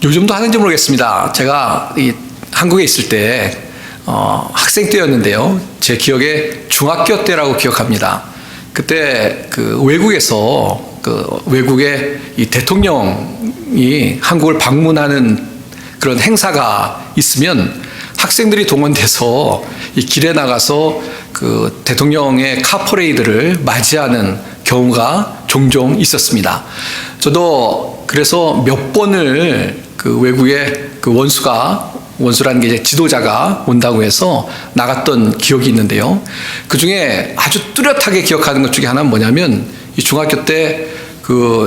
요즘도 하는지 모르겠습니다. 제가 한국에 있을 때 학생 때였는데요. 제 기억에 중학교 때라고 기억합니다. 그때 외국에서 외국의 이 대통령이 한국을 방문하는 그런 행사가 있으면 학생들이 동원돼서 이 길에 나가서 대통령의 카퍼레이드를 맞이하는 경우가 종종 있었습니다. 저도 그래서 몇 번을 외국의 원수라는 게 이제 지도자가 온다고 해서 나갔던 기억이 있는데요. 그 중에 아주 뚜렷하게 기억하는 것 중에 하나는 뭐냐면, 이 중학교 때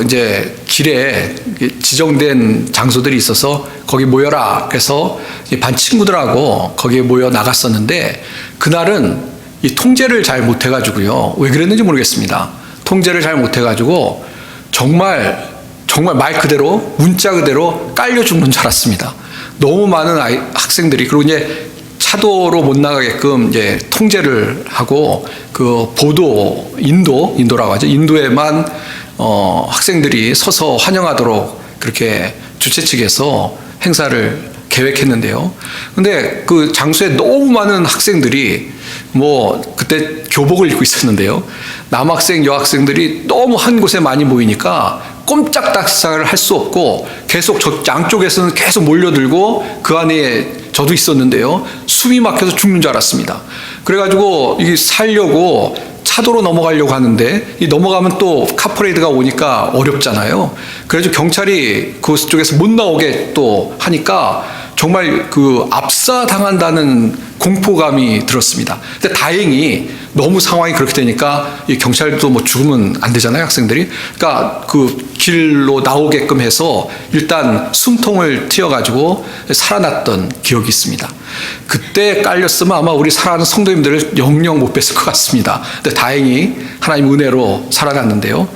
이제 길에 지정된 장소들이 있어서 거기 모여라. 그래서 반 친구들하고 거기에 모여 나갔었는데, 그날은 이 통제를 잘 못해가지고요. 왜 그랬는지 모르겠습니다. 통제를 잘 못해가지고 정말 말 그대로, 문자 그대로 깔려 죽는 줄 알았습니다. 너무 많은 학생들이, 그리고 이제 차도로 못 나가게끔 이제 통제를 하고 인도라고 하죠. 인도에만 학생들이 서서 환영하도록 그렇게 주최 측에서 행사를 계획했는데요. 근데 그 장소에 너무 많은 학생들이 그때 교복을 입고 있었는데요. 남학생, 여학생들이 너무 한 곳에 많이 모이니까 꼼짝달싹을 할 수 없고 계속 양쪽에서는 계속 몰려들고 그 안에 저도 있었는데요. 숨이 막혀서 죽는 줄 알았습니다. 그래가지고 이게 살려고 차도로 넘어가려고 하는데, 넘어가면 또 카퍼레이드가 오니까 어렵잖아요. 그래서 경찰이 그쪽에서 못 나오게 또 하니까 정말 압사당한다는 공포감이 들었습니다. 근데 다행히 너무 상황이 그렇게 되니까 이 경찰도 죽으면 안 되잖아요, 학생들이. 그러니까 길로 나오게끔 해서 일단 숨통을 틔워가지고 살아났던 기억이 있습니다. 그때 깔렸으면 아마 우리 사랑하는 성도님들을 영영 못 뵀을 것 같습니다. 근데 다행히 하나님 은혜로 살아났는데요.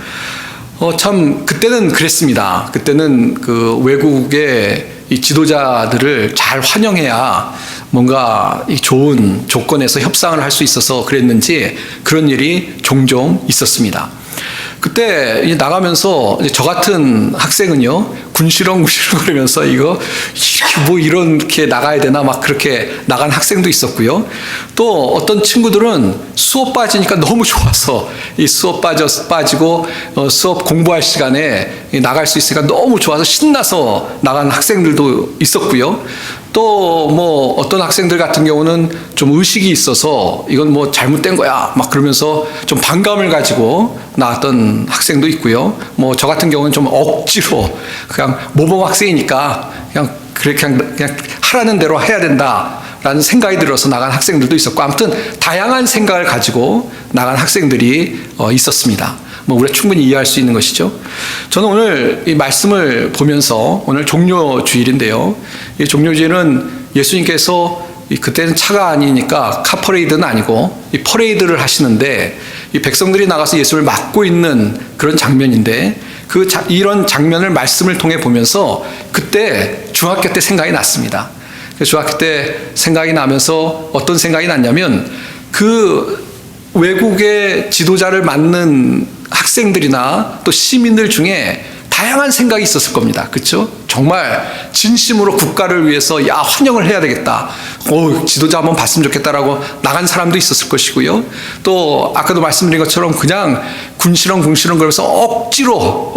참 그때는 그랬습니다. 그때는 외국의 이 지도자들을 잘 환영해야 뭔가 이 좋은 조건에서 협상을 할 수 있어서 그랬는지 그런 일이 종종 있었습니다. 그때 나가면서 저 같은 학생은요, 군시렁 그러면서 이렇게 나가야 되나 막 그렇게 나간 학생도 있었고요. 또 어떤 친구들은 수업 빠지니까 너무 좋아서 이 수업 빠지고 수업 공부할 시간에 나갈 수 있으니까 너무 좋아서 신나서 나간 학생들도 있었고요. 또 어떤 학생들 같은 경우는 좀 의식이 있어서 이건 잘못된 거야 막 그러면서 좀 반감을 가지고 나왔던 학생도 있고요. 저 같은 경우는 좀 억지로 그냥 모범 학생이니까 그냥 하라는 대로 해야 된다라는 생각이 들어서 나간 학생들도 있었고, 아무튼 다양한 생각을 가지고 나간 학생들이 있었습니다. 우리가 충분히 이해할 수 있는 것이죠. 저는 오늘 이 말씀을 보면서, 오늘 종료주일인데요. 이 종료주일은 예수님께서 그때는 차가 아니니까 카퍼레이드는 아니고 이 퍼레이드를 하시는데, 이 백성들이 나가서 예수를 맞고 있는 그런 장면인데, 이런 장면을 말씀을 통해 보면서 그때 중학교 때 생각이 났습니다. 중학교 때 생각이 나면서 어떤 생각이 났냐면, 외국의 지도자를 맡는 학생들이나 또 시민들 중에 다양한 생각이 있었을 겁니다. 그렇죠? 정말 진심으로 국가를 위해서 환영을 해야 되겠다. 지도자 한번 봤으면 좋겠다라고 나간 사람도 있었을 것이고요. 또 아까도 말씀드린 것처럼 그냥 군시렁 그러면서 억지로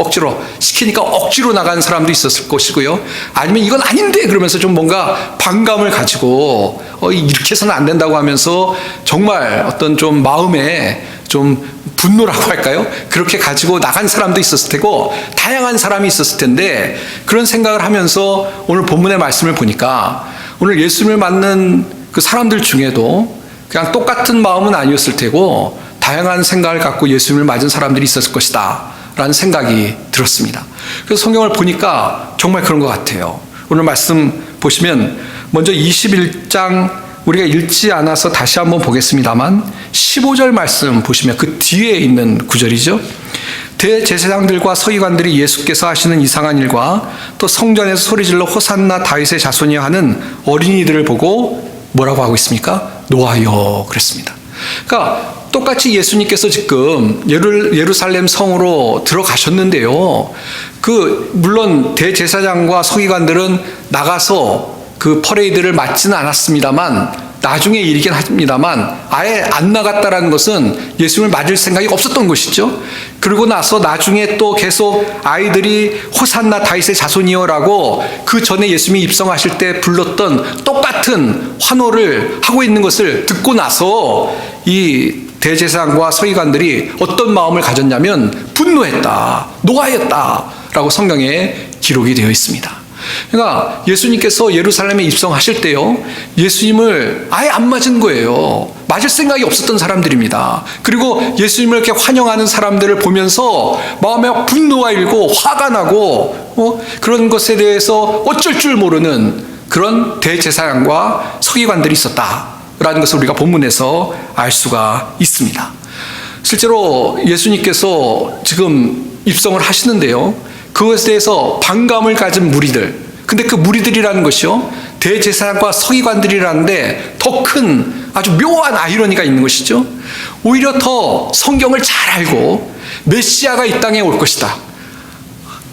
시키니까 억지로 나간 사람도 있었을 것이고요. 아니면 이건 아닌데 그러면서 좀 뭔가 반감을 가지고 이렇게 해서는 안 된다고 하면서 정말 어떤 좀 마음에 좀 분노라고 할까요? 그렇게 가지고 나간 사람도 있었을 테고 다양한 사람이 있었을 텐데, 그런 생각을 하면서 오늘 본문의 말씀을 보니까 오늘 예수님을 맞는 그 사람들 중에도 그냥 똑같은 마음은 아니었을 테고 다양한 생각을 갖고 예수님을 맞은 사람들이 있었을 것이다 라는 생각이 들었습니다. 그래서 성경을 보니까 정말 그런 것 같아요. 오늘 말씀 보시면 먼저 21장 우리가 읽지 않아서 다시 한번 보겠습니다만 15절 말씀 보시면 그 뒤에 있는 구절이죠. 대제사장들과 서기관들이 예수께서 하시는 이상한 일과 또 성전에서 소리질러 호산나 다윗의 자손이여 하는 어린이들을 보고 뭐라고 하고 있습니까? 노하여 그랬습니다. 그러니까 똑같이 예수님께서 지금 예루살렘 성으로 들어가셨는데요. 물론 대제사장과 서기관들은 나가서 그 퍼레이드를 맞지는 않았습니다만, 나중에 일이긴 합니다만 아예 안 나갔다라는 것은 예수님을 맞을 생각이 없었던 것이죠. 그러고 나서 나중에 또 계속 아이들이 호산나 다윗의 자손이여라고 그 전에 예수님이 입성하실 때 불렀던 똑같은 환호를 하고 있는 것을 듣고 나서 이 대제사장과 서기관들이 어떤 마음을 가졌냐면 분노했다, 노하였다라고 성경에 기록이 되어 있습니다. 그러니까 예수님께서 예루살렘에 입성하실 때요, 예수님을 아예 안 맞은 거예요. 맞을 생각이 없었던 사람들입니다. 그리고 예수님을 이렇게 환영하는 사람들을 보면서 마음에 분노가 일고 화가 나고 그런 것에 대해서 어쩔 줄 모르는 그런 대제사장과 서기관들이 있었다라는 것을 우리가 본문에서 알 수가 있습니다. 실제로 예수님께서 지금 입성을 하시는데요, 그것에 대해서 반감을 가진 무리들, 근데 그 무리들이라는 것이요, 대제사장과 서기관들이라는데 더 큰 아주 묘한 아이러니가 있는 것이죠. 오히려 더 성경을 잘 알고 메시아가 이 땅에 올 것이다,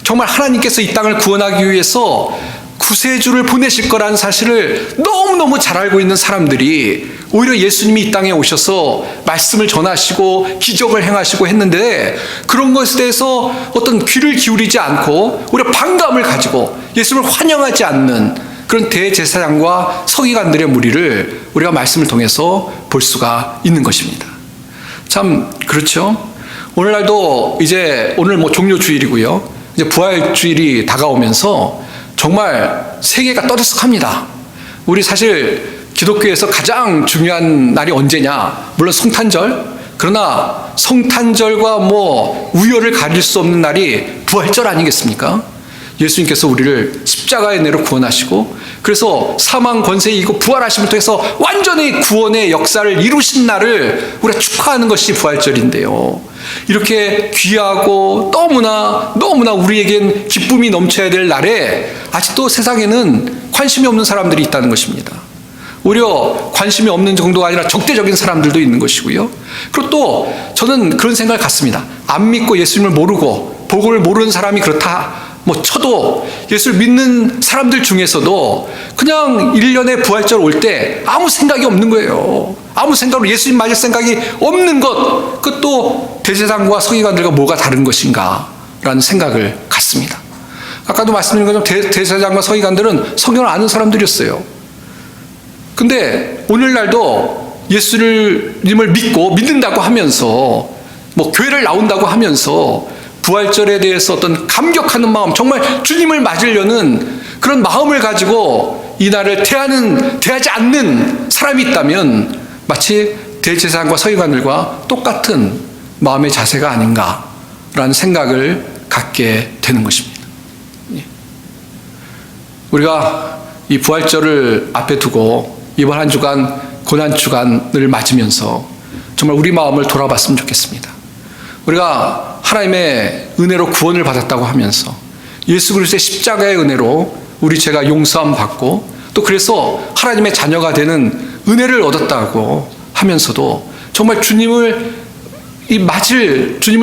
정말 하나님께서 이 땅을 구원하기 위해서 구세주를 보내실 거라는 사실을 너무너무 잘 알고 있는 사람들이 오히려 예수님이 이 땅에 오셔서 말씀을 전하시고 기적을 행하시고 했는데, 그런 것에 대해서 어떤 귀를 기울이지 않고 오히려 반감을 가지고 예수님을 환영하지 않는 그런 대제사장과 서기관들의 무리를 우리가 말씀을 통해서 볼 수가 있는 것입니다. 참 그렇죠. 오늘날도 이제 오늘 종료주일이고요, 이제 부활주일이 다가오면서 정말 세계가 떠들썩합니다. 우리 사실 기독교에서 가장 중요한 날이 언제냐? 물론 성탄절. 그러나 성탄절과 우열을 가릴 수 없는 날이 부활절 아니겠습니까? 예수님께서 우리를 십자가의 은혜로 구원하시고, 그래서 사망 권세 이기고 부활하심을 통해서 완전히 구원의 역사를 이루신 날을 우리가 축하하는 것이 부활절인데요, 이렇게 귀하고 너무나 우리에겐 기쁨이 넘쳐야 될 날에 아직도 세상에는 관심이 없는 사람들이 있다는 것입니다. 오히려 관심이 없는 정도가 아니라 적대적인 사람들도 있는 것이고요. 그리고 또 저는 그런 생각을 갖습니다. 안 믿고 예수님을 모르고 복음을 모르는 사람이 그렇다 쳐도 예수를 믿는 사람들 중에서도 그냥 1년에 부활절 올 때 아무 생각이 없는 거예요. 아무 생각으로 예수님 맞을 생각이 없는 것, 그것도 대제사장과 서기관들과 뭐가 다른 것인가 라는 생각을 갖습니다. 아까도 말씀드린 것처럼 대제사장과 서기관들은 성경을 아는 사람들이었어요. 근데 오늘날도 예수님을 믿는다고 하면서 교회를 나온다고 하면서 부활절에 대해서 어떤 감격하는 마음, 정말 주님을 맞으려는 그런 마음을 가지고 이 날을 대하지 않는 사람이 있다면 마치 대제사장과 서기관들과 똑같은 마음의 자세가 아닌가라는 생각을 갖게 되는 것입니다. 우리가 이 부활절을 앞에 두고 이번 한 주간 고난주간을 맞으면서 정말 우리 마음을 돌아봤으면 좋겠습니다. 우리가 하나님의 은혜로 구원을 받았다고 하면서 예수 그리스도의 십자가의 은혜로 우리 죄가 용서함 받고, 또 그래서 하나님의 자녀가 되는 은혜를 얻었다고 하면서도 정말 주님을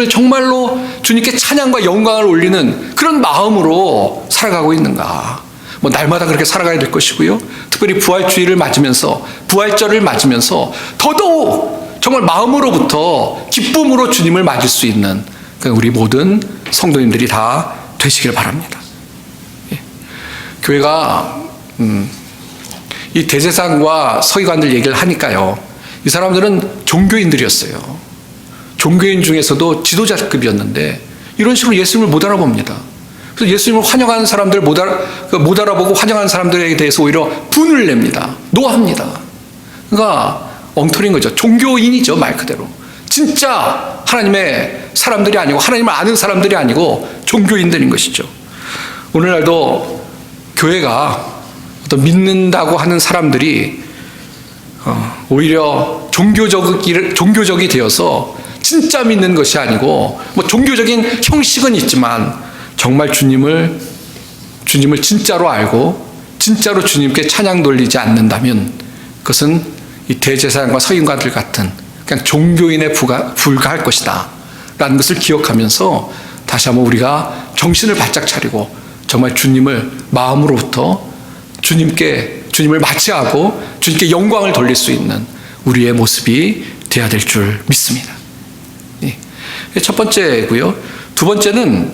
정말로 주님께 찬양과 영광을 올리는 그런 마음으로 살아가고 있는가? 날마다 그렇게 살아가야 될 것이고요. 특별히 부활주일을 맞으면서, 부활절을 맞으면서 더더욱 정말 마음으로부터 기쁨으로 주님을 맞을 수 있는 우리 모든 성도님들이 다 되시길 바랍니다. 교회가 이 대제사장과 서기관들 얘기를 하니까요, 이 사람들은 종교인들이었어요. 종교인 중에서도 지도자급이었는데 이런 식으로 예수님을 못 알아봅니다. 그래서 예수님을 환영하는 사람들 못 알아보고 환영하는 사람들에 대해서 오히려 분을 냅니다. 노합니다. 그러니까 엉터리인 거죠. 종교인이죠, 말 그대로. 진짜 하나님의 사람들이 아니고, 하나님을 아는 사람들이 아니고 종교인들인 것이죠. 오늘날도 교회가 어떤 믿는다고 하는 사람들이 오히려 종교적이 되어서 진짜 믿는 것이 아니고, 종교적인 형식은 있지만 정말 주님을 진짜로 알고 진짜로 주님께 찬양 돌리지 않는다면 그것은 이 대제사장과 서기관들 같은 그냥 종교인에 불과할 것이다 라는 것을 기억하면서 다시 한번 우리가 정신을 바짝 차리고 정말 주님을 마음으로부터 주님을 맞이하고 주님께 영광을 돌릴 수 있는 우리의 모습이 되어야 될 줄 믿습니다. 첫 번째고요. 두 번째는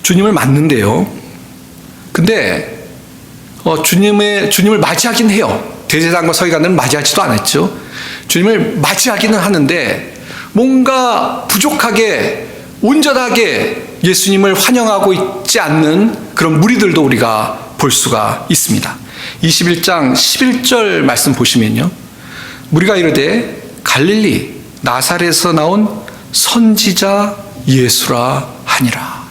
주님을 맞는데요. 근데 주님을 맞이하긴 해요. 대제사장과 서기관들은 맞이하지도 않았죠. 주님을 맞이하기는 하는데 뭔가 부족하게 온전하게 예수님을 환영하고 있지 않는 그런 무리들도 우리가 볼 수가 있습니다. 21장 11절 말씀 보시면요. 무리가 이르되 갈릴리 나사렛에서 나온 선지자 예수라 하니라.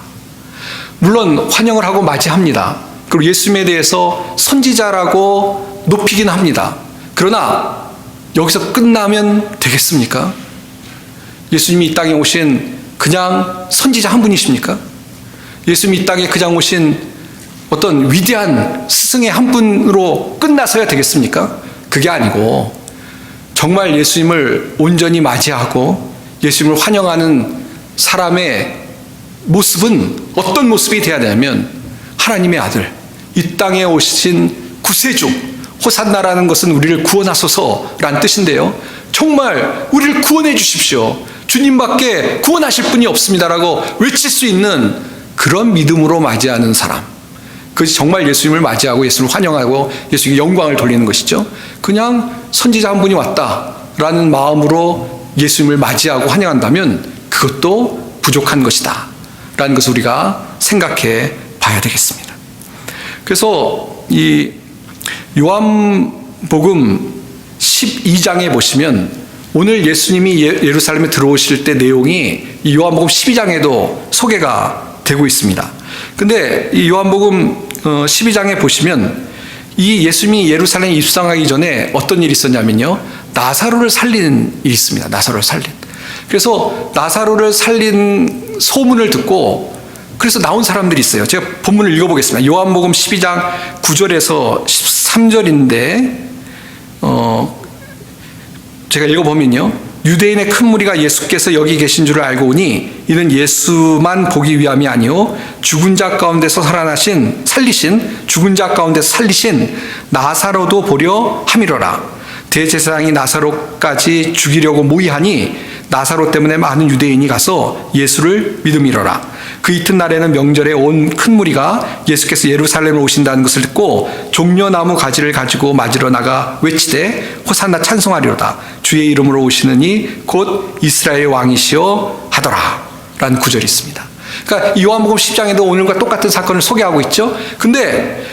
물론 환영을 하고 맞이합니다. 그리고 예수님에 대해서 선지자라고 높이긴 합니다. 그러나 여기서 끝나면 되겠습니까? 예수님이 이 땅에 오신 그냥 선지자 한 분이십니까? 예수님이 이 땅에 그냥 오신 어떤 위대한 스승의 한 분으로 끝나서야 되겠습니까? 그게 아니고 정말 예수님을 온전히 맞이하고 예수님을 환영하는 사람의 모습은 어떤 모습이 되어야 되냐면 하나님의 아들, 이 땅에 오신 구세주, 호산나라는 것은 우리를 구원하소서라는 뜻인데요. 정말 우리를 구원해 주십시오. 주님밖에 구원하실 분이 없습니다라고 외칠 수 있는 그런 믿음으로 맞이하는 사람. 그것이 정말 예수님을 맞이하고 예수님을 환영하고 예수님께 영광을 돌리는 것이죠. 그냥 선지자 한 분이 왔다라는 마음으로 예수님을 맞이하고 환영한다면 그것도 부족한 것이다 라는 것을 우리가 생각해 봐야 되겠습니다. 그래서 이 요한복음 12장에 보시면 오늘 예수님이 예루살렘에 들어오실 때 내용이 이 요한복음 12장에도 소개가 되고 있습니다. 근데 이 요한복음 12장에 보시면 이 예수님이 예루살렘에 입성하기 전에 어떤 일이 있었냐면요. 나사로를 살리는 일이 있습니다. 나사로를 살린. 그래서 나사로를 살린 소문을 듣고 그래서 나온 사람들이 있어요. 제가 본문을 읽어보겠습니다. 요한복음 12장 9절에서 13절인데 제가 읽어보면요. 유대인의 큰 무리가 예수께서 여기 계신 줄을 알고 오니 이는 예수만 보기 위함이 아니요 죽은 자 가운데서 살리신 죽은 자 가운데서 살리신 나사로도 보려 함이로라. 대제사장이 나사로까지 죽이려고 모의하니 나사로 때문에 많은 유대인이 가서 예수를 믿음이로라. 그 이튿날에는 명절에 온 큰 무리가 예수께서 예루살렘에 오신다는 것을 듣고 종려나무 가지를 가지고 맞으러 나가 외치되 호산나 찬송하리로다. 주의 이름으로 오시느니 곧 이스라엘 왕이시여 하더라 라는 구절이 있습니다. 그러니까 이 요한복음 10장에도 오늘과 똑같은 사건을 소개하고 있죠. 근데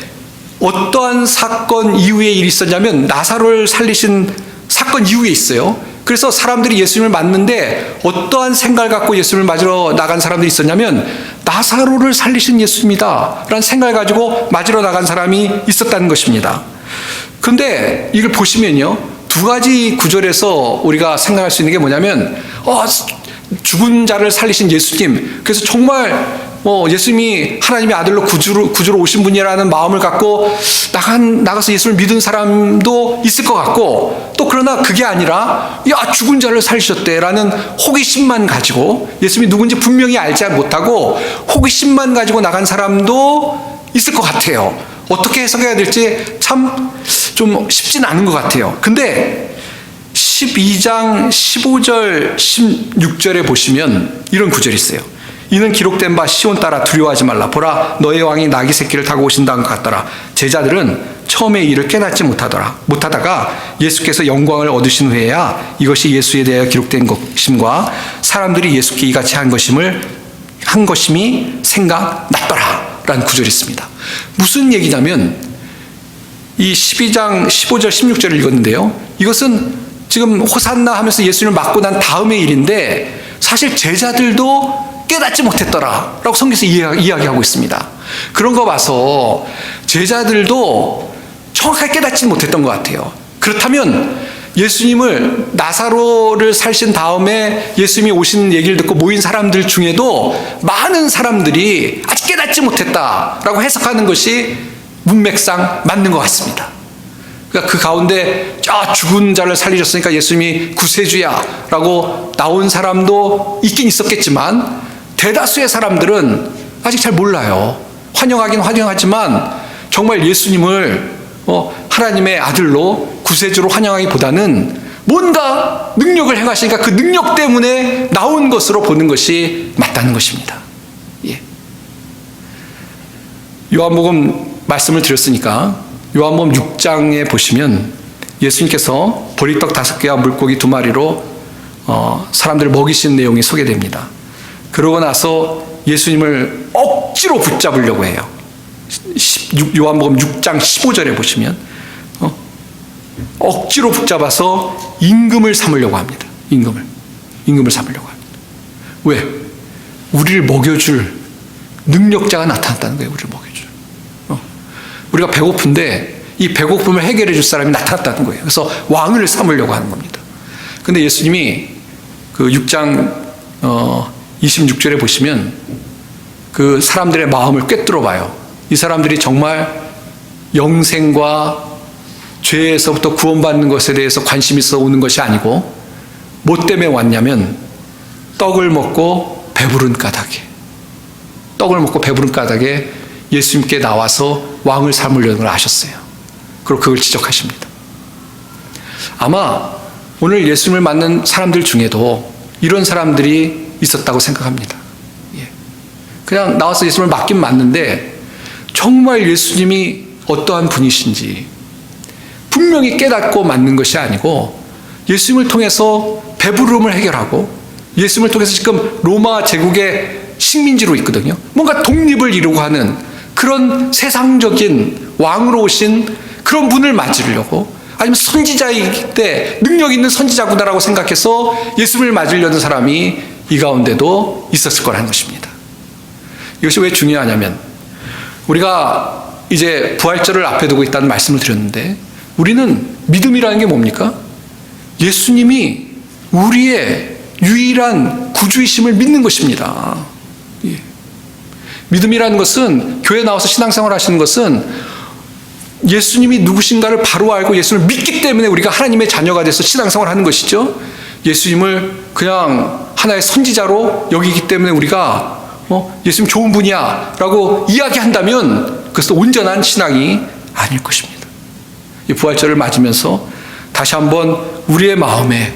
어떠한 사건 이후에 일이 있었냐면 나사로를 살리신 사건 이후에 있어요. 그래서 사람들이 예수님을 맞는데 어떠한 생각을 갖고 예수님을 맞으러 나간 사람들이 있었냐면 나사로를 살리신 예수입니다 라는 생각을 가지고 맞으러 나간 사람이 있었다는 것입니다. 그런데 이걸 보시면요. 두 가지 구절에서 우리가 생각할 수 있는 게 뭐냐면 죽은 자를 살리신 예수님, 그래서 정말 예수님이 하나님의 아들로 구주로 오신 분이라는 마음을 갖고 나가서 예수를 믿은 사람도 있을 것 같고, 또 그러나 그게 아니라 죽은 자를 살리셨대라는 호기심만 가지고 예수님이 누군지 분명히 알지 못하고 호기심만 가지고 나간 사람도 있을 것 같아요. 어떻게 해석해야 될지 참 좀 쉽진 않은 것 같아요. 근데 12장 15절 16절에 보시면 이런 구절이 있어요. 이는 기록된 바 시온 따라 두려워하지 말라. 보라 너의 왕이 나귀 새끼를 타고 오신다는 것 같더라. 제자들은 처음에 이를 깨닫지 못하다가 예수께서 영광을 얻으신 후에야 이것이 예수에 대하여 기록된 것임과 사람들이 예수께 이같이 한 것임이 생각났더라 라는 구절이 있습니다. 무슨 얘기냐면 이 12장 15절 16절을 읽었는데요. 이것은 지금 호산나 하면서 예수님을 맞고 난 다음의 일인데 사실 제자들도 깨닫지 못했더라 라고 성경에서 이야기하고 있습니다. 그런 거 봐서 제자들도 정확하게 깨닫지 못했던 것 같아요. 그렇다면 예수님을 나사로를 살신 다음에 예수님이 오신 얘기를 듣고 모인 사람들 중에도 많은 사람들이 아직 깨닫지 못했다라고 해석하는 것이 문맥상 맞는 것 같습니다. 그러니까 그 가운데 죽은 자를 살리셨으니까 예수님이 구세주야 라고 나온 사람도 있긴 있었겠지만 대다수의 사람들은 아직 잘 몰라요. 환영하긴 환영하지만 정말 예수님을 하나님의 아들로 구세주로 환영하기보다는 뭔가 능력을 행하시니까 그 능력 때문에 나온 것으로 보는 것이 맞다는 것입니다. 예. 요한복음 말씀을 드렸으니까 요한복음 6장에 보시면 예수님께서 보리떡 5개와 물고기 2마리로 사람들을 먹이신 내용이 소개됩니다. 그러고 나서 예수님을 억지로 붙잡으려고 해요. 요한복음 6장 15절에 보시면 억지로 붙잡아서 임금을 삼으려고 합니다. 임금을 삼으려고 합니다. 왜? 우리를 먹여줄 능력자가 나타났다는 거예요. 우리를 먹여줄. 우리가 배고픈데 이 배고픔을 해결해 줄 사람이 나타났다는 거예요. 그래서 왕을 삼으려고 하는 겁니다. 근데 예수님이 그 6장 26절에 보시면 그 사람들의 마음을 꿰뚫어 봐요. 이 사람들이 정말 영생과 죄에서부터 구원받는 것에 대해서 관심이 있어 오는 것이 아니고 뭐 때문에 왔냐면 떡을 먹고 배부른 까닭에 예수님께 나와서 왕을 삼으려는 걸 아셨어요. 그리고 그걸 지적하십니다. 아마 오늘 예수님을 만난 사람들 중에도 이런 사람들이 있었다고 생각합니다. 그냥 나와서 예수님을 맞긴 맞는데 정말 예수님이 어떠한 분이신지 분명히 깨닫고 맞는 것이 아니고 예수님을 통해서 배부름을 해결하고 예수님을 통해서 지금 로마 제국의 식민지로 있거든요. 뭔가 독립을 이루고 하는 그런 세상적인 왕으로 오신 그런 분을 맞으려고 아니면 선지자이기 때 능력 있는 선지자구나라고 생각해서 예수님을 맞으려는 사람이 이 가운데도 있었을 거라는 것입니다. 이것이 왜 중요하냐면 우리가 이제 부활절을 앞에 두고 있다는 말씀을 드렸는데 우리는 믿음이라는 게 뭡니까? 예수님이 우리의 유일한 구주이심을 믿는 것입니다. 예. 믿음이라는 것은 교회 나와서 신앙생활 하시는 것은 예수님이 누구신가를 바로 알고 예수님을 믿기 때문에 우리가 하나님의 자녀가 돼서 신앙생활 하는 것이죠. 예수님을 그냥 하나의 선지자로 여기기 때문에 우리가 예수님 좋은 분이야 라고 이야기한다면 그것도 온전한 신앙이 아닐 것입니다. 이 부활절을 맞으면서 다시 한번 우리의 마음에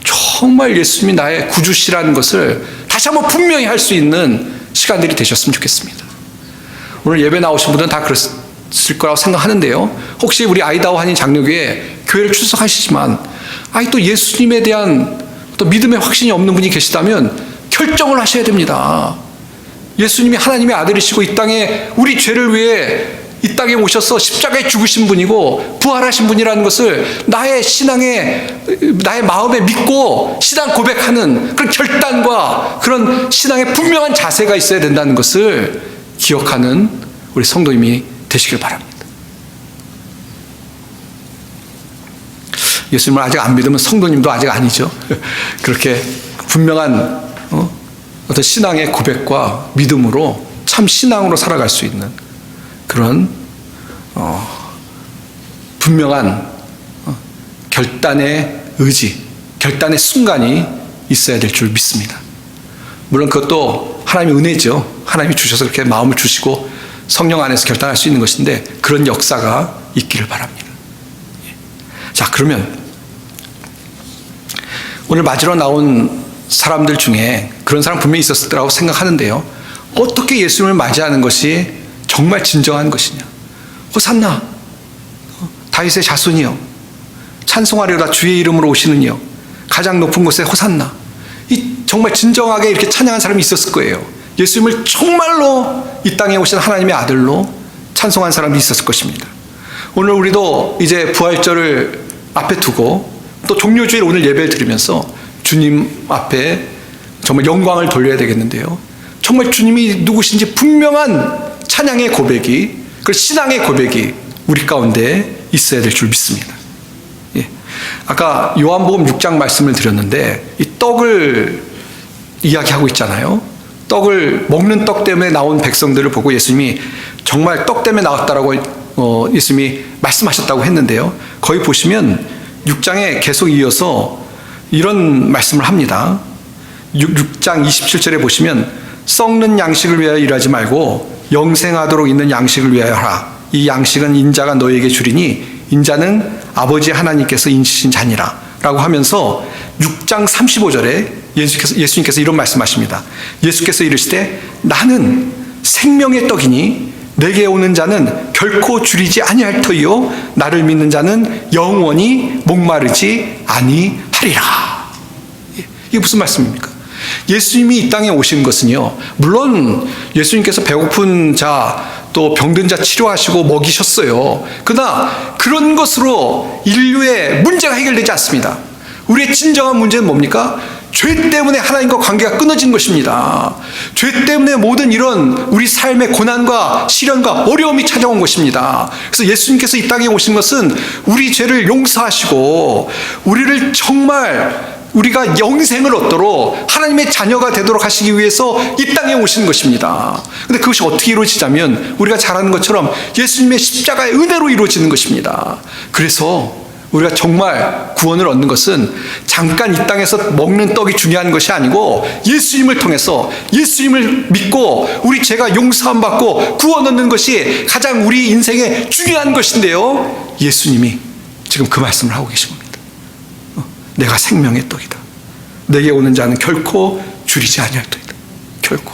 정말 예수님이 나의 구주시라는 것을 다시 한번 분명히 할 수 있는 시간들이 되셨으면 좋겠습니다. 오늘 예배 나오신 분들은 다 그랬을 거라고 생각하는데요. 혹시 우리 아이다워 한인 장로교회 교회를 출석하시지만 또 예수님에 대한 또 믿음의 확신이 없는 분이 계시다면 결정을 하셔야 됩니다. 예수님이 하나님의 아들이시고 이 땅에 우리 죄를 위해 이 땅에 오셔서 십자가에 죽으신 분이고 부활하신 분이라는 것을 나의 마음에 믿고 신앙 고백하는 그런 결단과 그런 신앙의 분명한 자세가 있어야 된다는 것을 기억하는 우리 성도님이 되시길 바랍니다. 예수님을 아직 안 믿으면 성도님도 아직 아니죠. 그렇게 분명한 어떤 신앙의 고백과 믿음으로 참 신앙으로 살아갈 수 있는 그런 분명한 결단의 의지, 결단의 순간이 있어야 될 줄 믿습니다. 물론 그것도 하나님의 은혜죠. 하나님이 주셔서 그렇게 마음을 주시고 성령 안에서 결단할 수 있는 것인데 그런 역사가 있기를 바랍니다. 자, 그러면 오늘 맞으러 나온 사람들 중에 그런 사람 분명히 있었을 거라고 생각하는데요. 어떻게 예수님을 맞이하는 것이 정말 진정한 것이냐? 호산나 다윗의 자손이여 찬송하려다 주의 이름으로 오시는 이여 가장 높은 곳에 호산나. 이 정말 진정하게 이렇게 찬양한 사람이 있었을 거예요. 예수님을 정말로 이 땅에 오신 하나님의 아들로 찬송한 사람이 있었을 것입니다. 오늘 우리도 이제 부활절을 앞에 두고 또 종료주일 오늘 예배를 드리면서 주님 앞에 정말 영광을 돌려야 되겠는데요. 정말 주님이 누구신지 분명한 찬양의 고백이, 그 신앙의 고백이 우리 가운데 있어야 될 줄 믿습니다. 예. 아까 요한복음 6장 말씀을 드렸는데 이 떡을 이야기하고 있잖아요. 떡을 먹는 떡 때문에 나온 백성들을 보고 예수님이 정말 떡 때문에 나왔다라고 예수님이 말씀하셨다고 했는데요. 거기 보시면 6장에 계속 이어서 이런 말씀을 합니다. 6장 27절에 보시면 썩는 양식을 위하여 일하지 말고 영생하도록 있는 양식을 위하여 하라. 이 양식은 인자가 너에게 주리니 인자는 아버지 하나님께서 인치신 자니라 라고 하면서 6장 35절에 예수님께서 이런 말씀하십니다. 예수께서 이르시되 나는 생명의 떡이니 내게 오는 자는 결코 줄이지 아니할 터이요 나를 믿는 자는 영원히 목마르지 아니하리라. 이게 무슨 말씀입니까? 예수님이 이 땅에 오신 것은요, 물론 예수님께서 배고픈 자 또 병든 자 치료하시고 먹이셨어요. 그러나 그런 것으로 인류의 문제가 해결되지 않습니다. 우리의 진정한 문제는 뭡니까? 죄 때문에 하나님과 관계가 끊어진 것입니다. 죄 때문에 모든 이런 우리 삶의 고난과 시련과 어려움이 찾아온 것입니다. 그래서 예수님께서 이 땅에 오신 것은 우리 죄를 용서하시고 우리를 정말 우리가 영생을 얻도록 하나님의 자녀가 되도록 하시기 위해서 이 땅에 오신 것입니다. 그런데 그것이 어떻게 이루어지자면 우리가 잘 아는 것처럼 예수님의 십자가의 은혜로 이루어지는 것입니다. 그래서 우리가 정말 구원을 얻는 것은 잠깐 이 땅에서 먹는 떡이 중요한 것이 아니고 예수님을 통해서 예수님을 믿고 우리 죄가 용서함 받고 구원 얻는 것이 가장 우리 인생에 중요한 것인데요, 예수님이 지금 그 말씀을 하고 계신 겁니다. 내가 생명의 떡이다. 내게 오는 자는 결코 줄이지 아니할 터이다. 결코.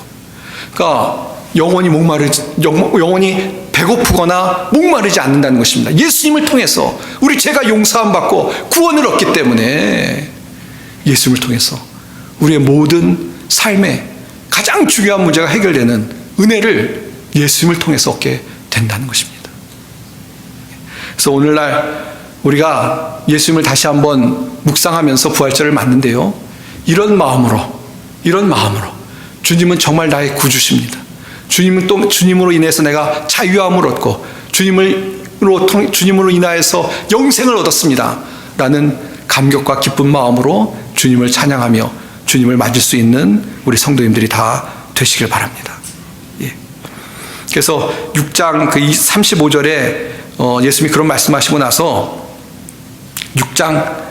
그러니까 영원히 배고프거나 목마르지 않는다는 것입니다. 예수님을 통해서 우리 죄가 용서함 받고 구원을 얻기 때문에 예수님을 통해서 우리의 모든 삶에 가장 중요한 문제가 해결되는 은혜를 예수님을 통해서 얻게 된다는 것입니다. 그래서 오늘날 우리가 예수님을 다시 한번 묵상하면서 부활절을 맞는데요, 이런 마음으로 주님은 정말 나의 구주십니다. 주님으로 인해서 내가 자유함을 얻고 주님으로 인하여서 영생을 얻었습니다 라는 감격과 기쁜 마음으로 주님을 찬양하며 주님을 맞을 수 있는 우리 성도님들이 다 되시길 바랍니다. 예. 그래서 6장 35절에 예수님이 그런 말씀하시고 나서 6장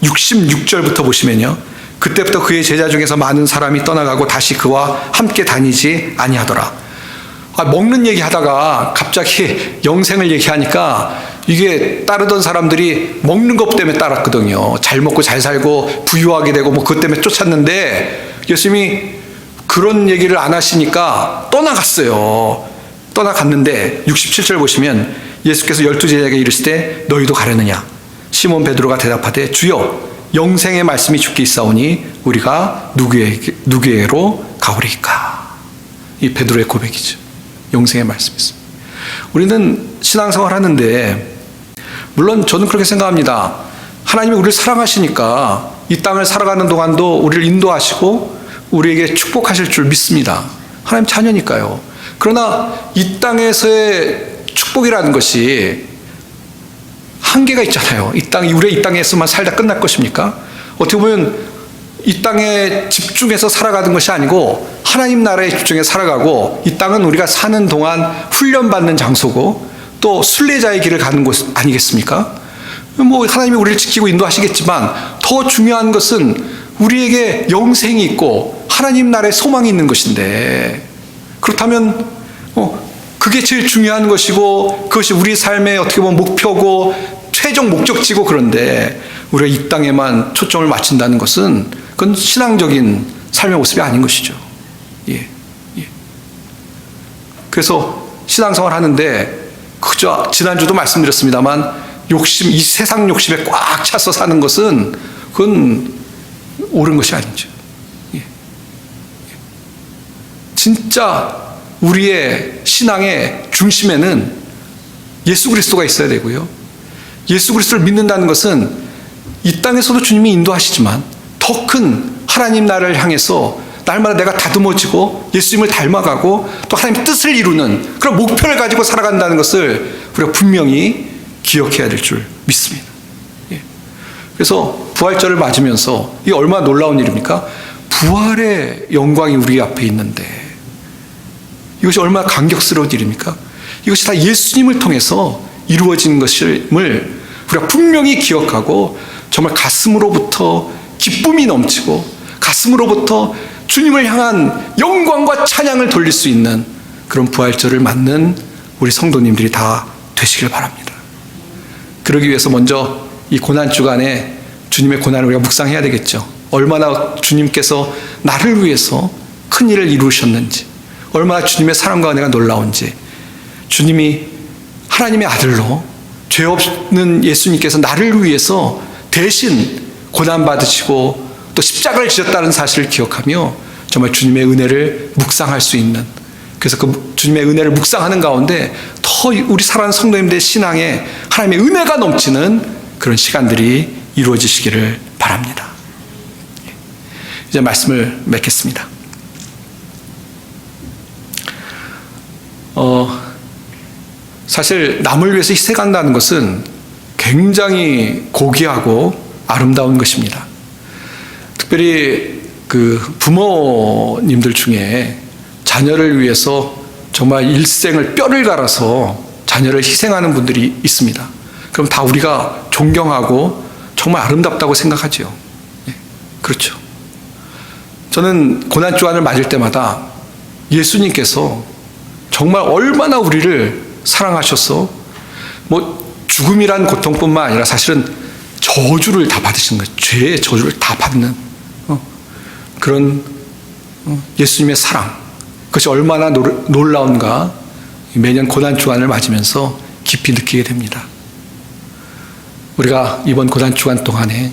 66절부터 보시면요, 그때부터 그의 제자 중에서 많은 사람이 떠나가고 다시 그와 함께 다니지 아니하더라. 먹는 얘기하다가 갑자기 영생을 얘기하니까 이게 따르던 사람들이 먹는 것 때문에 따랐거든요. 잘 먹고 잘 살고 부유하게 되고 뭐 그것 때문에 쫓았는데 예수님이 그런 얘기를 안 하시니까 떠나갔어요. 떠나갔는데 67절 보시면 예수께서 12제자에게 이르시되 너희도 가려느냐? 시몬 베드로가 대답하되 주여 영생의 말씀이 주께 있사오니 우리가 누구에게로 가오리이까? 이 베드로의 고백이죠. 영생의 말씀이 있습니다. 우리는 신앙생활 하는데 물론 저는 그렇게 생각합니다. 하나님이 우리를 사랑하시니까 이 땅을 살아가는 동안도 우리를 인도하시고 우리에게 축복하실 줄 믿습니다. 하나님 자녀니까요. 그러나 이 땅에서의 축복이라는 것이 한계가 있잖아요. 우리 이 땅에서만 살다 끝날 것입니까? 어떻게 보면 이 땅에 집중해서 살아가는 것이 아니고 하나님 나라에 집중해 살아가고, 이 땅은 우리가 사는 동안 훈련받는 장소고 또 순례자의 길을 가는 곳 아니겠습니까? 뭐 하나님이 우리를 지키고 인도하시겠지만 더 중요한 것은 우리에게 영생이 있고 하나님 나라의 소망이 있는 것인데, 그렇다면 그게 제일 중요한 것이고 그것이 우리 삶의 어떻게 보면 목표고 최종 목적지고, 그런데 우리가 이 땅에만 초점을 맞춘다는 것은 그건 신앙적인 삶의 모습이 아닌 것이죠. 예. 그래서 신앙생활 하는데 그저 지난주도 말씀드렸습니다만 이 세상 욕심에 꽉 차서 사는 것은 그건 옳은 것이 아니죠. 예. 진짜 우리의 신앙의 중심에는 예수 그리스도가 있어야 되고요. 예수 그리스도를 믿는다는 것은 이 땅에서도 주님이 인도하시지만 더 큰 하나님 나라를 향해서 날마다 내가 다듬어지고 예수님을 닮아가고 또 하나님의 뜻을 이루는 그런 목표를 가지고 살아간다는 것을 우리가 분명히 기억해야 될 줄 믿습니다. 예. 그래서 부활절을 맞으면서 이게 얼마나 놀라운 일입니까? 부활의 영광이 우리 앞에 있는데 이것이 얼마나 감격스러운 일입니까? 이것이 다 예수님을 통해서 이루어진 것임을 우리가 분명히 기억하고 정말 가슴으로부터 기쁨이 넘치고 가슴으로부터 주님을 향한 영광과 찬양을 돌릴 수 있는 그런 부활절을 맞는 우리 성도님들이 다 되시길 바랍니다. 그러기 위해서 먼저 이 고난주간에 주님의 고난을 우리가 묵상해야 되겠죠. 얼마나 주님께서 나를 위해서 큰 일을 이루셨는지, 얼마나 주님의 사랑과 은혜가 놀라운지, 주님이 하나님의 아들로 죄 없는 예수님께서 나를 위해서 대신 고난받으시고 또 십자가를 지셨다는 사실을 기억하며 정말 주님의 은혜를 묵상할 수 있는, 그래서 그 주님의 은혜를 묵상하는 가운데 더 우리 사랑하는 성도님들의 신앙에 하나님의 은혜가 넘치는 그런 시간들이 이루어지시기를 바랍니다. 이제 말씀을 맺겠습니다. 사실 남을 위해서 희생한다는 것은 굉장히 고귀하고 아름다운 것입니다. 특별히 그 부모님들 중에 자녀를 위해서 정말 일생을 뼈를 갈아서 자녀를 희생하는 분들이 있습니다. 그럼 다 우리가 존경하고 정말 아름답다고 생각하죠. 그렇죠. 저는 고난주간을 맞을 때마다 예수님께서 정말 얼마나 우리를 사랑하셔서 죽음이란 고통뿐만 아니라 사실은 저주를 다 받으신 거예요. 죄의 저주를 다 받는 그런 예수님의 사랑, 그것이 얼마나 놀라운가 매년 고난주간을 맞으면서 깊이 느끼게 됩니다. 우리가 이번 고난주간 동안에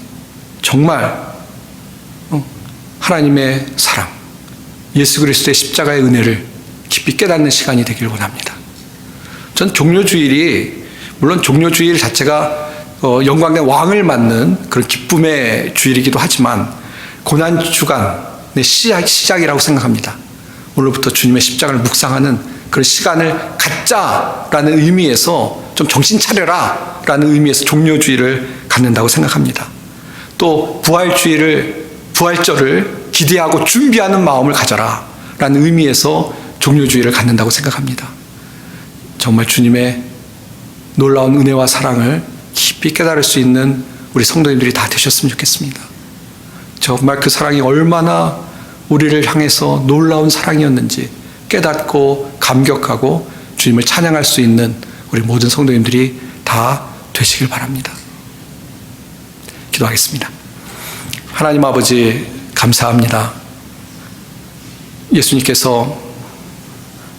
정말 하나님의 사랑, 예수 그리스도의 십자가의 은혜를 깊이 깨닫는 시간이 되길 원합니다. 전 종료주일이, 물론 종료주일 자체가 영광의 왕을 맞는 그런 기쁨의 주일이기도 하지만 고난주간의 시작이라고 생각합니다. 오늘부터 주님의 십자가를 묵상하는 그런 시간을 갖자라는 의미에서 좀 정신 차려라 라는 의미에서 종료주일을 갖는다고 생각합니다. 또 부활절을 기대하고 준비하는 마음을 가져라 라는 의미에서 종료주일을 갖는다고 생각합니다. 정말 주님의 놀라운 은혜와 사랑을 깊이 깨달을 수 있는 우리 성도님들이 다 되셨으면 좋겠습니다. 정말 그 사랑이 얼마나 우리를 향해서 놀라운 사랑이었는지 깨닫고 감격하고 주님을 찬양할 수 있는 우리 모든 성도님들이 다 되시길 바랍니다. 기도하겠습니다. 하나님 아버지, 감사합니다. 예수님께서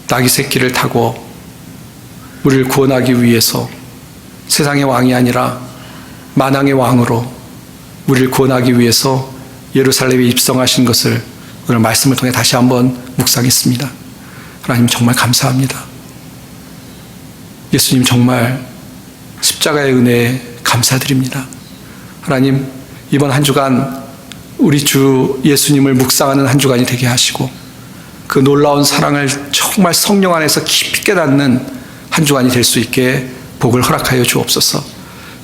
나귀 새끼를 타고 우리를 구원하기 위해서 세상의 왕이 아니라 만왕의 왕으로 우리를 구원하기 위해서 예루살렘에 입성하신 것을 오늘 말씀을 통해 다시 한번 묵상했습니다. 하나님 정말 감사합니다. 예수님 정말 십자가의 은혜에 감사드립니다. 하나님, 이번 한 주간 우리 주 예수님을 묵상하는 한 주간이 되게 하시고 그 놀라운 사랑을 정말 성령 안에서 깊이 깨닫는 한 주간이 될 수 있게 복을 허락하여 주옵소서.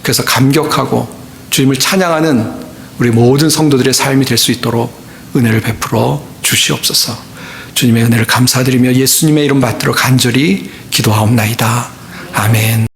그래서 감격하고 주님을 찬양하는 우리 모든 성도들의 삶이 될 수 있도록 은혜를 베풀어 주시옵소서. 주님의 은혜를 감사드리며 예수님의 이름 받들어 간절히 기도하옵나이다. 아멘.